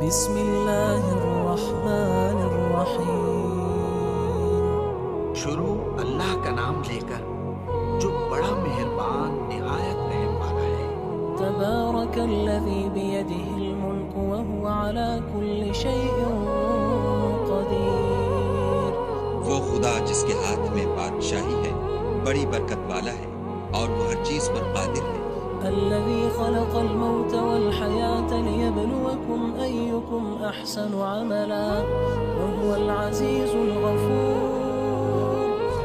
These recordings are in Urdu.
بسم اللہ الرحمن الرحیم۔ شروع اللہ کا نام لے کر جو بڑا مہربان نہایت رحم والا ہے۔ تبارک الذی بیدہ الملک وہو علی کل شیء قدیر۔ وہ خدا جس کے ہاتھ میں بادشاہی ہے بڑی برکت والا ہے اور وہ ہر چیز پر قادر ہے۔ الذي خلق الموت والحياة ليبلوكم أيكم أحسن عملا وهو العزيز الغفور۔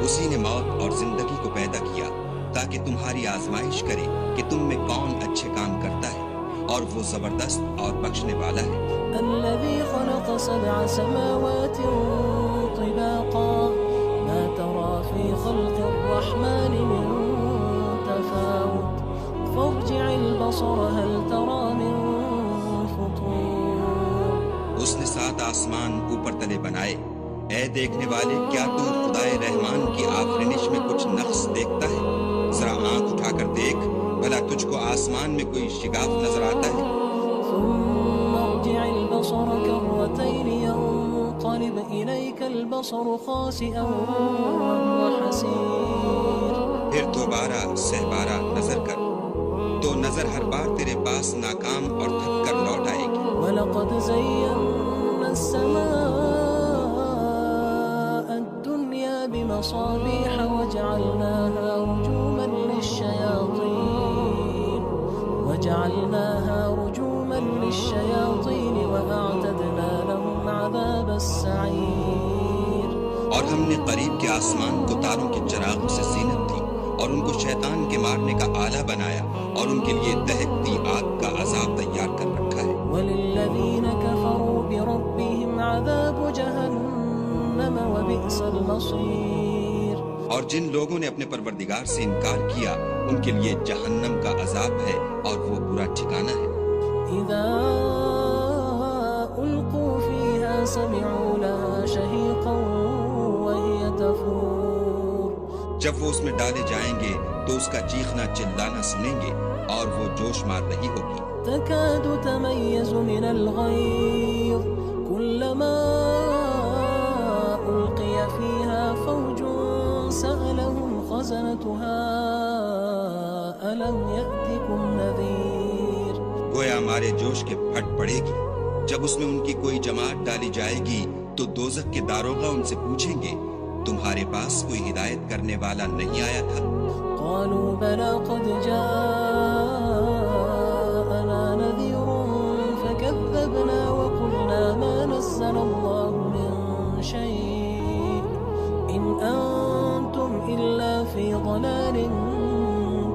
اسی نے موت اور زندگی کو پیدا کیا تاکہ تمہاری آزمائش کرے کہ تم میں کون اچھے کام کرتا ہے، اور وہ زبردست اور بخشنے والا ہے۔ الذي خلق 7 سماوات طباقا ما ترى في خلق الرحمن من تفاوت فارجع البصر هل ترى من فطور۔ اس نے 7 آسمان اوپر تلے بنائے، اے دیکھنے والے کیا تو خدائے رحمان کی آفرینش میں کچھ نقص دیکھتا ہے؟ ذرا آنکھ اٹھا کر دیکھ، بھلا تجھ کو آسمان میں کوئی شگاف نظر آتا ہے؟ ثم ارجع البصر كرتين ينقلب إليك البصر خاسئا وهو حسير۔ پھر دوبارہ سہبارہ نظر کر تو نظر ہر بار تیرے پاس ناکام اور تھک کر لوٹ آئے گی۔ وَلَقَدْ زَيَّنَّا السَّمَاءَ الدُّنْيَا بِمَصَابِيحَ وَجَعَلْنَاهَا رُجُومًا لِلشَّيَاطِينِ وَأَعْتَدْنَا لَهُمْ عَذَابَ السَّعِيرِ۔ اور ہم نے قریب کے آسمان کو تاروں کے چراغ سے زینت دی اور ان کو شیطان کے مارنے کا آلہ بنایا، اور ان کے لیے دہکتی آگ کا عذاب تیار کر رکھا ہے۔ وَلِلَّذِينَ كَفَرُوا بِرَبِّهِمْ عَذَابُ جَهَنَّمَ وَبِئْسَ الْمَصِيرُ۔ اور جن لوگوں نے اپنے پروردگار سے انکار کیا ان کے لیے جہنم کا عذاب ہے اور وہ برا ٹھکانہ ہے۔ إِذَا أُلْقُوا فِيهَا سَمِعُوا لَهَا شَهِيقًا وَهِيَ تَفُورُ۔ جب وہ اس میں ڈالے جائیں گے تو اس کا چیخنا چلانا سنیں گے اور وہ جوش مار رہی ہوگی۔ تَكَادُ تَمَيَّزُ مِنَ الْغَيْظِ كُلَّمَا أُلْقِيَ فِيهَا فَوْجٌ سَأَلَهُمْ خَزَنَتُهَا أَلَمْ يَأْتِكُمْ نَذِيرٌ۔ گویا ہمارے جوش کے پھٹ پڑے گی جب اس میں ان کی کوئی جماعت ڈالی جائے گی تو دوزخ کے داروغہ ان سے پوچھیں گے تمہارے پاس کوئی ہدایت کرنے والا نہیں آیا تھا؟ قالوا بلى قد جاءنا نذير فكذبنا وقلنا ما نزل الله من شيء إن أنتم إلا في ضلال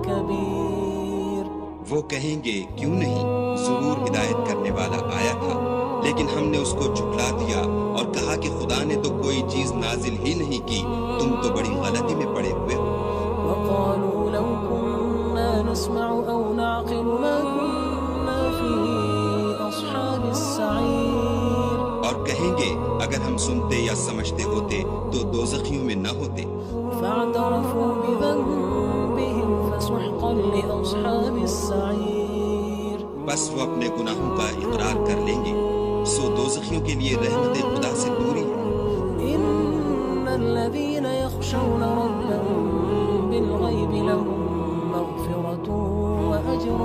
كبير۔ وہ کہیں گے کیوں نہیں، ضرور ہدایت کرنے والا آیا تھا، لیکن ہم نے اس کو جھٹلا دیا اور کہا کہ خدا نے تو کوئی چیز نازل ہی نہیں کی، تم تو بڑی غلطی میں پڑے ہوئے ہو۔ وقالوا لو كنا نسمع أو نعقل ما كنا في أصحاب السعير۔ اور کہیں گے اگر ہم سنتے یا سمجھتے ہوتے تو دوزخیوں میں نہ ہوتے۔ فاعترفوا بذنبهم فسحقا لأصحاب السعير۔ بس وہ اپنے گناہوں کا اقرار کر لیں گے، سو دوزخیوں کے لیے رحمت خدا سے دوری ہے۔ إن الذين يخشون ربهم بالغيب لهم مغفرة وأجر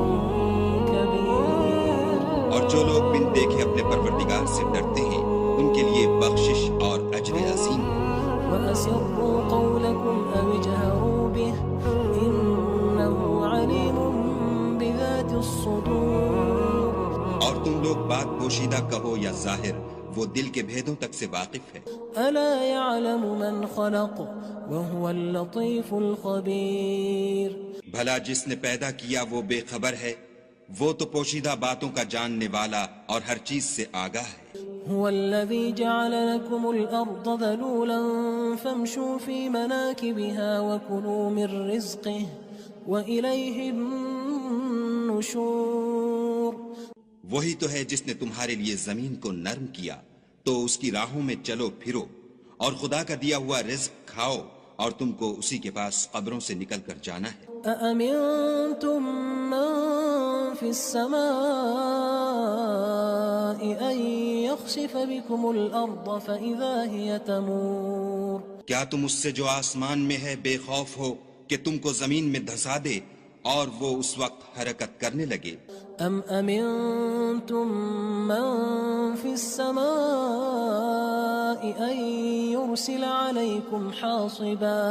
كبير۔ اور جو لوگ بن دیکھے اپنے پروردگار سے ڈرتے ہیں ان کے لیے بخشش اور اجر عظیم ہے۔ وأسروا قولكم أو اجهروا به إنه عليم بذات الصدور۔ اور تم لوگ بات پوشیدہ کہو یا ظاہر، وہ دل کے بھیدوں تک سے واقف ہے۔ ألا يعلم من خلق وهو اللطيف الخبير۔ بھلا جس نے پیدا کیا وہ بے خبر ہے، وہ تو پوشیدہ باتوں کا جاننے والا اور ہر چیز سے آگاہ ہے۔ هو الذي جعل لكم الأرض ذلولا فامشوا في مناكبها وكلوا من رزقه وإليه النشور۔ وہی تو ہے جس نے تمہارے لیے زمین کو نرم کیا تو اس کی راہوں میں چلو پھرو، اور خدا کا دیا ہوا رزق کھاؤ، اور تم کو اسی کے پاس قبروں سے نکل کر جانا ہے۔ أأمنتم من في السماء أن يخسف بكم الأرض فإذا هي تمور کیا تم اس سے جو آسمان میں ہے بے خوف ہو کہ تم کو زمین میں دھسا دے اور وہ اس وقت حرکت کرنے لگے؟ ام امنتم من في السماء ان يرسل عليكم حاصبا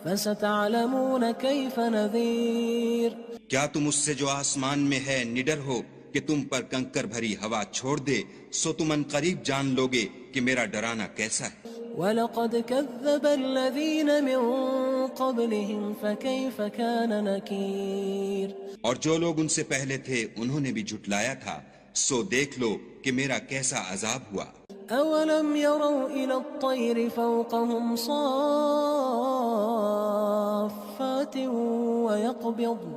فستعلمون كيف نذير کیا تم اس سے جو آسمان میں ہے نڈر ہو کہ تم پر کنکر بھری ہوا چھوڑ دے سو تم ان قریب جان لوگے کہ میرا ڈرانا کیسا ہے۔ وَلَقَدْ كَذَّبَ الَّذِينَ مِن قَبْلِهِمْ فَكَيْفَ كَانَ نَكِيرٌ اور جو لوگ ان سے پہلے تھے انہوں نے بھی جھٹلایا تھا، سو دیکھ لو کہ میرا کیسا عذاب ہوا۔ أَوَلَمْ يَرَوْا إِلَى الطَّيْرِ فَوْقَهُمْ صَافَّاتٍ وَيَقْبِضْنَ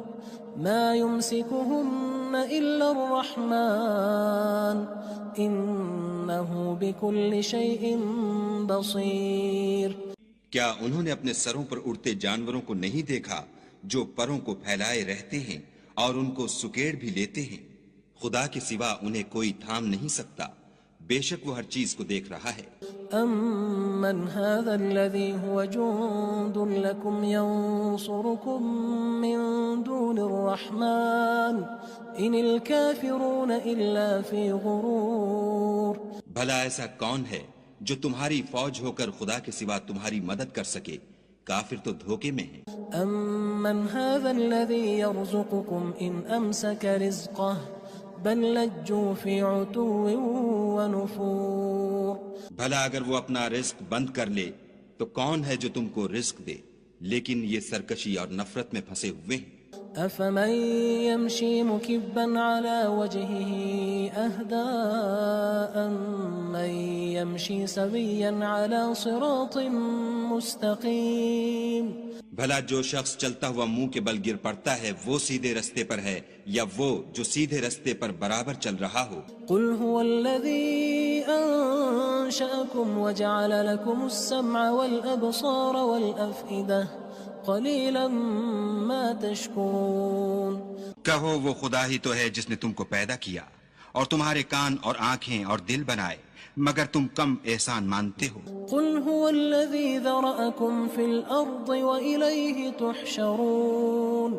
مَا يُمْسِكُهُنَّ إِلَّا الرَّحْمَنُ إِنَّهُ بِكُلِّ شَيْءٍ بَصِيرٌ کیا انہوں نے اپنے سروں پر اڑتے جانوروں کو نہیں دیکھا جو پروں کو پھیلائے رہتے ہیں اور ان کو سکیڑ بھی لیتے ہیں؟ خدا کے سوا انہیں کوئی تھام نہیں سکتا، بے شک وہ ہر چیز کو دیکھ رہا ہے۔ أَمَّنْ هَذَا الَّذِي هُوَ جُندٌ لَكُمْ يَنصُرُكُم مِّن دُونِ الرَّحْمَنِ إِنِ الْكَافِرُونَ إِلَّا فِي غُرُورٍ بھلا ایسا کون ہے جو تمہاری فوج ہو کر خدا کے سوا تمہاری مدد کر سکے؟ کافر تو دھوکے میں ہیں۔ أَمَّنْ هَذَا الَّذِي يَرْزُقُكُمْ إِنْ أَمْسَكَ رِزْقَهُ بَلْ لَجُّوا فِي عُتُوٍّ وَنُفُورٍ بھلا اگر وہ اپنا رزق بند کر لے تو کون ہے جو تم کو رزق دے؟ لیکن یہ سرکشی اور نفرت میں پھنسے ہوئے ہیں۔ أَفَمَن يَمْشِي مُكِبًّا عَلَى وَجْهِهِ أَهْدَىٰ أَمَّن يَمْشِي سَوِيًّا عَلَى صِرَاطٍ مُّسْتَقِيمٍ بھلا جو شخص چلتا ہوا منہ کے بل گر پڑتا ہے وہ سیدھے رستے پر ہے یا وہ جو سیدھے رستے پر برابر چل رہا ہو؟ قُلْ هُوَ الَّذِي أَنشَأَكُمْ وَجَعَلَ لَكُمُ السَّمْعَ وَالْأَبْصَارَ وَالْأَفْئِدَةَ قَلِيلًا مَا تَشْكُرُونَ کہو وہ خدا ہی تو ہے جس نے تم کو پیدا کیا اور تمہارے کان اور آنکھیں اور دل بنائے، مگر تم کم احسان مانتے ہو۔ قُلْ هُوَ الَّذِي ذَرَأَكُمْ فِي الْأَرْضِ وَإِلَيْهِ تُحْشَرُونَ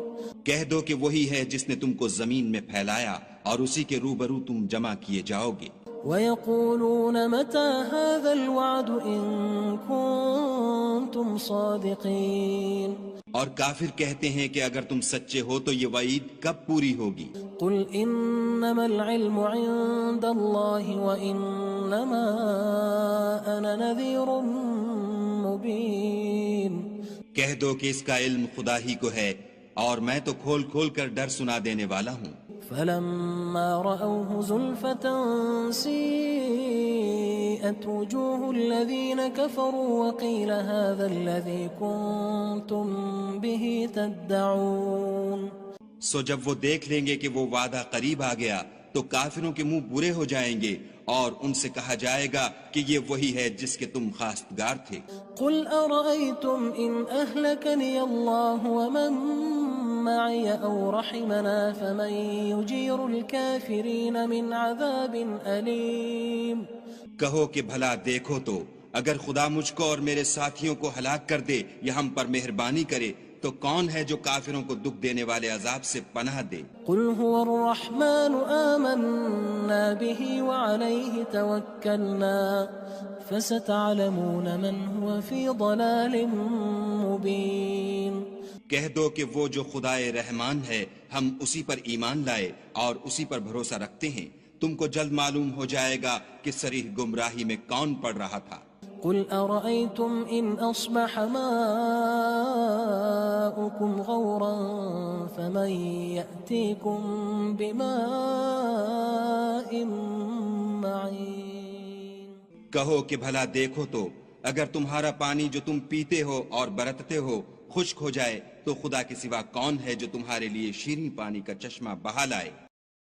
کہہ دو کہ وہی ہے جس نے تم کو زمین میں پھیلایا اور اسی کے روبرو تم جمع کیے جاؤ گے۔ وَيَقُولُونَ مَتَى هَذَا الْوَعْدُ إِن كُنتُمْ صَادِقِينَ اور کافر کہتے ہیں کہ اگر تم سچے ہو تو یہ وعید کب پوری ہوگی؟ قُلْ إِنَّمَا الْعِلْمُ عِندَ اللَّهِ وَإِنَّمَا أَنَا نَذِيرٌ مُّبِينٌ کہہ دو کہ اس کا علم خدا ہی کو ہے اور میں تو کھول کھول کر ڈر سنا دینے والا ہوں۔ فَلَمَّا رَأَوْهُ زُلْفَةً سِيئَتْ وُجُوهُ الَّذِينَ كَفَرُوا وَقِيلَ هَذَا الَّذِي كُنتُم بِهِ تَدَّعُونَ سو جب وہ دیکھ لیں گے کہ وہ وعدہ قریب آ گیا تو کافروں کے منہ برے ہو جائیں گے اور ان سے کہا جائے گا کہ یہ وہی ہے جس کے تم خواستگار تھے۔ قُلْ أَرَأَيْتُمْ إِنْ أَهْلَكَنِيَ اللَّهُ وَمَن مَّعِيَ أَوْ رَحِمَنَا فَمَن يُجِيرُ الْكَافِرِينَ مِنْ عَذَابٍ أَلِيمٍ کہو کہ بھلا دیکھو تو اگر خدا مجھ کو اور میرے ساتھیوں کو ہلاک کر دے یا ہم پر مہربانی کرے تو کون ہے جو کافروں کو دکھ دینے والے عذاب سے پناہ دے؟ قُلْ هُوَ الرَّحْمَنُ آمَنَّا بِهِ وَعَلَيْهِ تَوَكَّلْنَا فَسَتَعْلَمُونَ مَنْ هُوَ فِي ضَلَالٍ مُّبِينٍ کہہ دو کہ وہ جو خدائے رحمان ہے ہم اسی پر ایمان لائے اور اسی پر بھروسہ رکھتے ہیں، تم کو جلد معلوم ہو جائے گا کہ صریح گمراہی میں کون پڑ رہا تھا۔ قُلْ أَرَأَيْتُمْ إِنْ أَصْبَحَ مَاؤُكُمْ غَوْرًا فَمَن يَأْتِيكُم بِمَاءٍ مَّعِينٍ کہو کہ بھلا دیکھو تو اگر تمہارا پانی جو تم پیتے ہو اور برتتے ہو خشک ہو جائے تو خدا کے سوا کون ہے جو تمہارے لیے شیریں پانی کا چشمہ بہا لائے؟